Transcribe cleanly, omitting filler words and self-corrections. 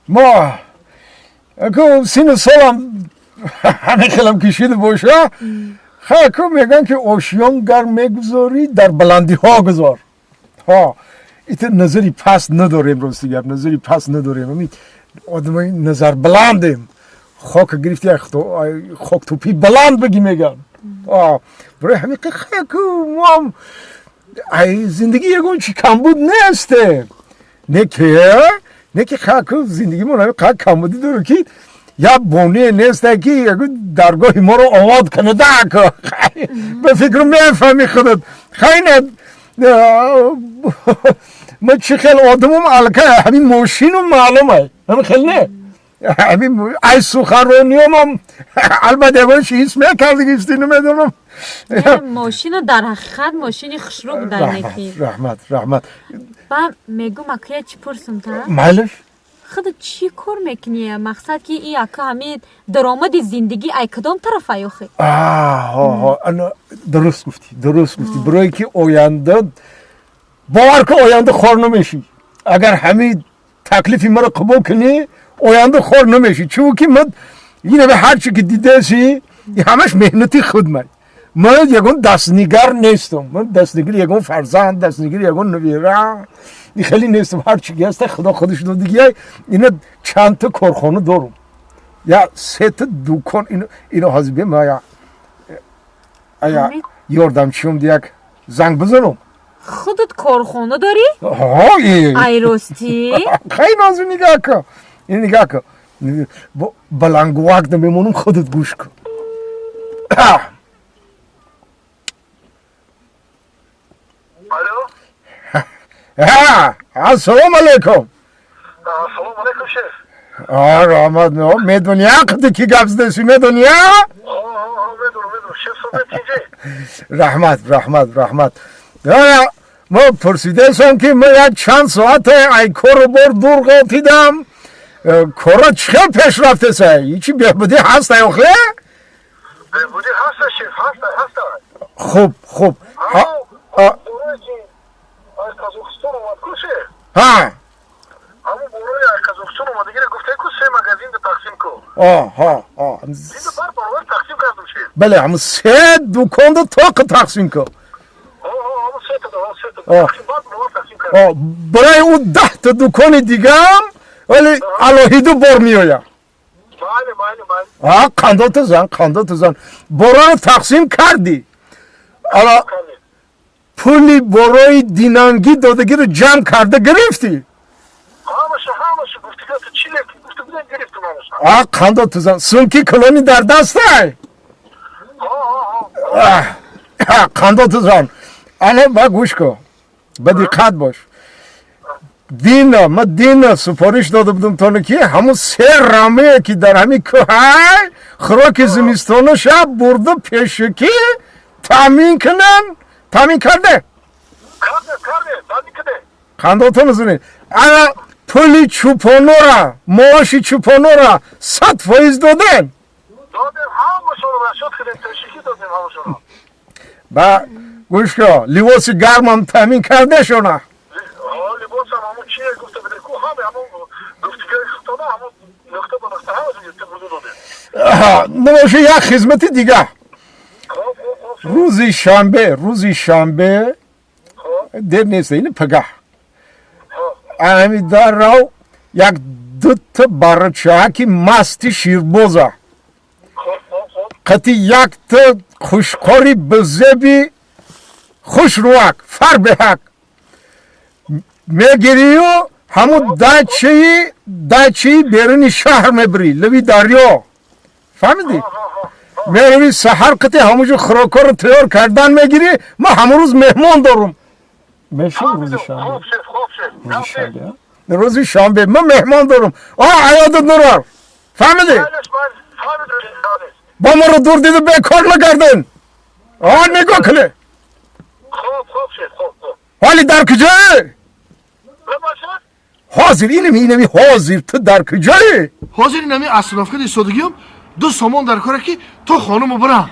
ما اگه سین سالم همه خیلم کشیده باشه خیلی میگن که آشیان گر میگذاری در بلندی ها گذار ها ایت نظری پس نداریم راستی گپ نظری پس نداریم آدمای نظر بلندیم خاک گرفتی خاک توپی بلند بگی میگن برای همین که خیلی ما زندگی یکون چی کمبود نیسته نه که خیلی زندگی ما خیلی کمبودی داره که یا بونه نیسته که درگاه ما رو آماد کنه که به فکر میفهمی خودت خیلی ما چه خیلی آدمم الکه همین ماشین رو معلومه همین خیلی نه همین ای سخنرانی هم البته باش هیچ میکردی گیستی نمیدونم ماشین رو در حقیقت ماشینی خشرو بودن نکی رحمت با میگو مکریه چی پرسم تا؟ مالش خود چی کار میکنی؟ مقصد که این اکا همین درآمد زندگی ای کدام طرف ایوخی؟ درست گفتی برای که آینده باور که آینده خور نمیشی اگر همین تکلیفی مرا قبول کنی آینده خور نمیشی چون که من اینه به هر چی که دیده سی همش مهنتی خود من یکون دستنگر نیستم من دستنگر یکون فرزند دستنگر یکون نویره این خیلی نیستم هر چی که هست خدا خودش دیگه اینا چند تا کارخانه دارم یا 3 تا دکان اینو حاضر ما یا یاردمچیم دیگه زنگ بزنم خودت کارخانه داری؟ ای راستی؟ خیلی نازو نگاه کن این نگاه کن بلنگ وقت نمیمونم خودت گوش کن السلام علیکم سلام علیکم شیخ رحمت میدونی که کی گپ زدی میدونی میدونم شیخ صحبت کیجی رحمت ما پرسیده سم که ما یک چند ساعت ای کارو بر دور قاطیدم کارا چقدر پیش رفته سه هیچی بهبودی هست ایوخه؟ بهبودی هست شیخ هست خوب از کازاخستان اومد کشه همون بروی از کازاخستان اومده گیره گفته که 3 مگزین ده تقسیم کن دیده بر تقسیم کردم شیخ بله همون 3 دکان ده تاق تقسیم کن همون 3 تا تقسیم کردم برای اون 10 تا دکان دیگه هم ولی الهیدو بار میایم بله قندات زن برای تقسیم کردی پولی برای دینانگی دادگی رو جمع کرده گرفتی همشه گفتی که چی لیکی گفتی بودن گرفتم همشه قندات زن سونکی کلونی در دست های قندات زن الان با گوش کن با دقت باش دین سپارش داده بودم تا که همون 3 رمه که در همین که های خوراک زمستان شب برده پیشکی تامین کرده قنداتون زنی انا پولی چوپانو را معاشی چوپانو را 100% دادن همشون رو رشد کردن پیشکی دادن همشون رو با گوش کن لباس گرم هم تامین کرده شونه لباس هم همون چیه گفته بده که همون گفته که خطانه همون نقطه با نقطه همون گفته برده داده نماشه یک خدمت دیگه روزی شنبه دیر نیست اینه پگاه امی در رو یک 2 تا برچه که مستی شیربوزه قطی 1 تا خوشکاری بزبی خوش روک فر به حق میگیری و همون دچی بیرونی شهر میبری لبی دریا فهمیدی؟ میروی سحر قطعی همونجور خوراکا رو تیار کردن میگیری ما همون روز مهمان دارم میشه روزی شنبه ما مهمان دارم عیادت نورار فهمیدی؟ با ما رو دور دیده بیکار نگردن نگاه کنه حالی در کجایی؟ حاضر اینمی حاضر تو در کجایی؟ حاضر اینمی اصنافکت ایستادگیم 2 سامان در کاره که تو خانمو برم